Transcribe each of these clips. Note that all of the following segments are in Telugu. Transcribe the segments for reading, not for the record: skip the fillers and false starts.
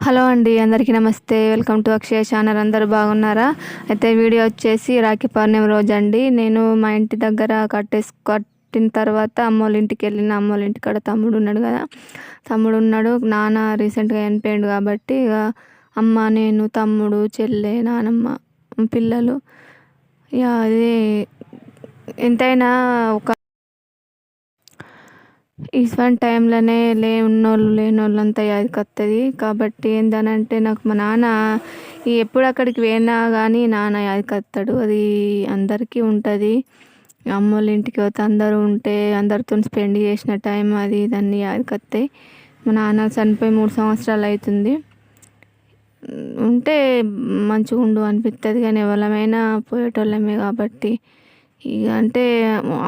హలో అండి, అందరికీ నమస్తే. Welcome to Akshaya channel. అందరూ బాగున్నారా? అయితే వీడియో వచ్చేసి రాఖీ పౌర్ణమి రోజు అండి. నేను మా ఇంటి దగ్గర కట్టిన తర్వాత అమ్మోళ్ళ ఇంటికి వెళ్ళిన. అమ్మోళ్ళ ఇంటికాడ తమ్ముడు ఉన్నాడు కదా, తమ్ముడు ఉన్నాడు. నాన్న రీసెంట్గా చనిపోయాడు కాబట్టి ఇక అమ్మ, నేను, తమ్ముడు, చెల్లె, నానమ్మ, పిల్లలు, ఇక అది ఎంతైనా ఒక ఇటువంటి టైంలోనే లేనోళ్ళు అంతా యాదికొస్తుంది. కాబట్టి ఏందనంటే నాకు మా నాన్న ఎప్పుడు అక్కడికి పోయినా కానీ నాన్న యాదికొస్తాడు. అది అందరికీ ఉంటుంది. అమ్మోళ్ళ ఇంటికి పోతే అందరూ ఉంటే అందరితో స్పెండ్ చేసిన టైం అది దాన్ని యాదికొస్తాయి. మా నాన్న చనిపోయి 3 సంవత్సరాలు అవుతుంది. ఉంటే మంచిగా ఉండు అనిపిస్తుంది, కానీ ఎవరమైనా పోయేటోళ్ళమే కాబట్టి ఇక అంటే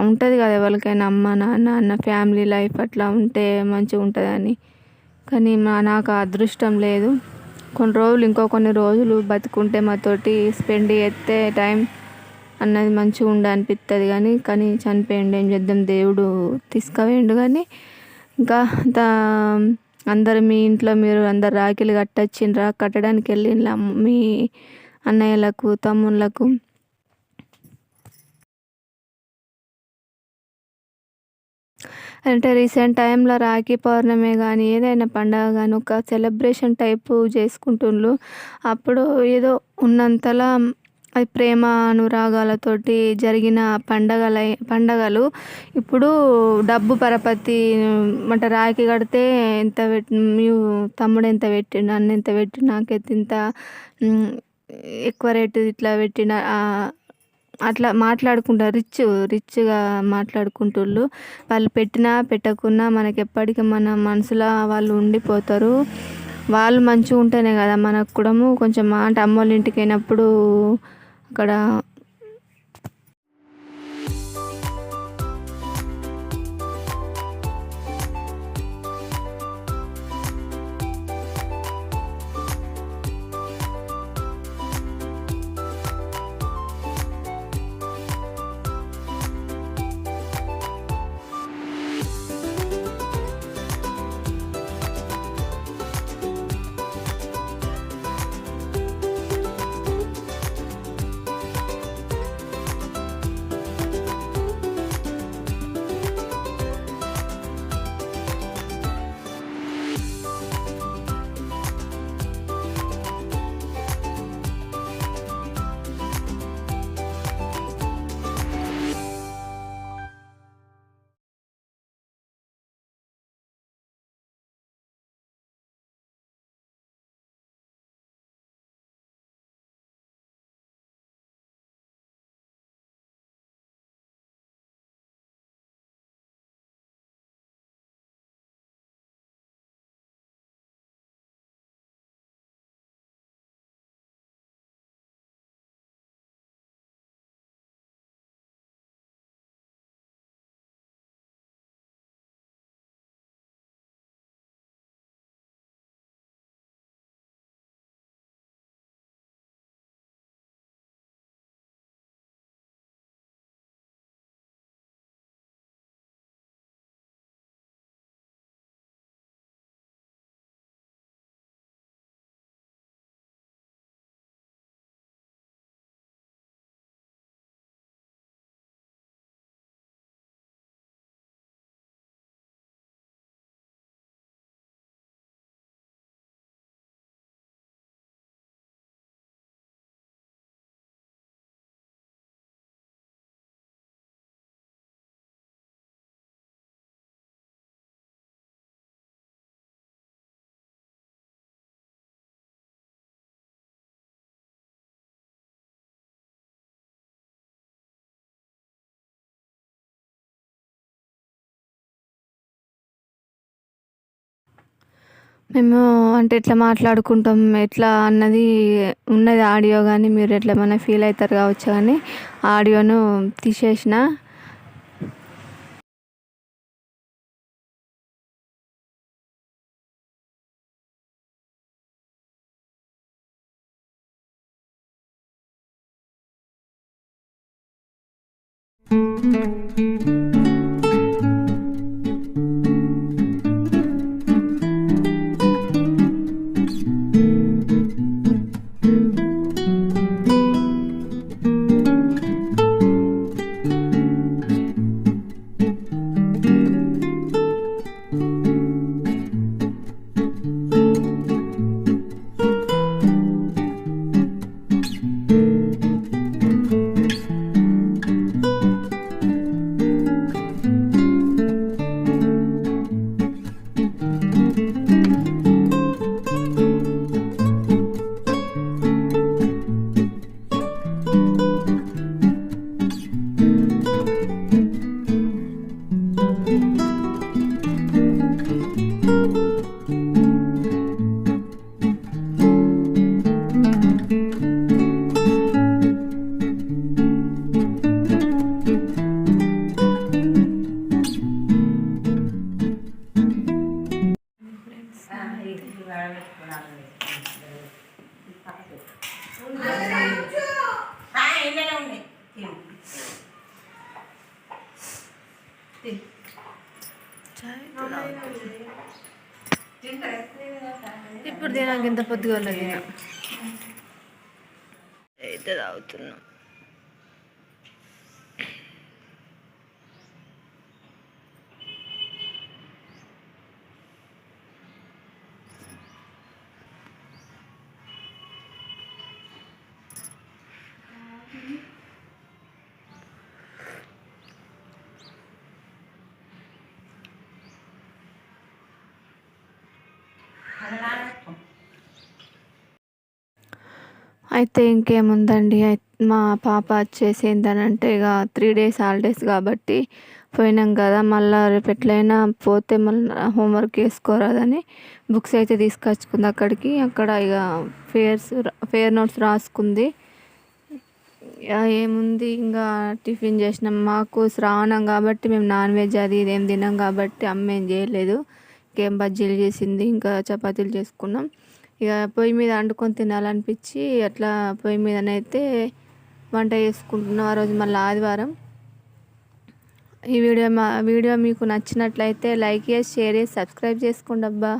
ఉంటుంది కదా ఎవరికైనా అమ్మ నాన్న అన్న ఫ్యామిలీ లైఫ్ అట్లా ఉంటే మంచిగా ఉంటుందని. కానీ నాకు అదృష్టం లేదు. కొన్ని రోజులు బతుకుంటే మాతోటి స్పెండ్ చేస్తే టైం అన్నది మంచిగా అనిపిస్తుంది. కానీ చనిపోయిండు, ఏం చేద్దాం, దేవుడు తీసుకుపోయిండు. కానీ ఇంకా అందరు మీ ఇంట్లో మీరు అందరు రాఖీలు కట్టడానికి వెళ్ళిండ్లా మీ అన్నయ్యలకు, తమ్ముళ్ళకు? అంటే రీసెంట్ టైంలో రాఖీ పౌర్ణమి కానీ ఏదైనా పండగ కానీ ఒక సెలబ్రేషన్ టైపు చేసుకుంటుండ్రు. అప్పుడు ఏదో ఉన్నంతలా అది ప్రేమ అనురాగాలతోటి జరిగిన పండగలు ఇప్పుడు డబ్బు పరపతి. అంటే రాఖీ కడితే ఎంత మీ తమ్ముడు ఎంత పెట్టిండు, అన్న ఎంత పెట్టిండు, నాకైతే ఇంత ఎక్కువ రేటు ఇట్లా పెట్టిన అట్లా మాట్లాడుకుంటారు. రిచ్గా మాట్లాడుకుంటుళ్ళు. వాళ్ళు పెట్టినా పెట్టకున్నా మనకి ఎప్పటికీ మన మనసులో వాళ్ళు ఉండిపోతారు. వాళ్ళు మంచిగా ఉంటేనే కదా మనకు కూడా కొంచెం అంటే అమ్మోళ్ళ ఇంటికి అయినప్పుడు అక్కడ మేము అంటే ఎట్లా మాట్లాడుకుంటాం ఎట్లా అన్నది ఉన్నది ఆడియో, కానీ మీరు ఎట్లా ఏమైనా ఫీల్ అవుతారు కావచ్చు. కానీ ఆడియోను తీసేసిన. ఇప్పుడు తినాక ఇంత పొద్దుగా తిన అయితే తాగుతున్నాం. అయితే ఇంకేముందండి, మా పాప వచ్చేసి ఏంటనంటే ఇక 3 days హాలిడేస్ కాబట్టి పోయినాం కదా, మళ్ళీ రేపు ఎట్లయినా పోతే మళ్ళీ హోంవర్క్ వేసుకోరాదని బుక్స్ అయితే తీసుకొచ్చుకుంది అక్కడికి. అక్కడ ఇక ఫేర్ నోట్స్ రాసుకుంది. ఏముంది ఇంకా టిఫిన్ చేసినాం. మాకు శ్రావణం కాబట్టి మేము నాన్ వెజ్ అది ఇదేం తినాం కాబట్టి అమ్మ ఏం చేయలేదు. ఇంకేం బజ్జీలు చేసింది, ఇంకా చపాతీలు చేసుకున్నాం. ఇక పొయ్యి మీద వండుకొని తినాలనిపించి అట్లా పొయ్యి మీదనైతే వంట చేసుకుంటున్నాం. ఆ రోజు మళ్ళీ ఆదివారం. ఈ వీడియో మీకు నచ్చినట్లయితే లైక్ చేసి, షేర్ చేసి, సబ్స్క్రైబ్ చేసుకోండి అబ్బా.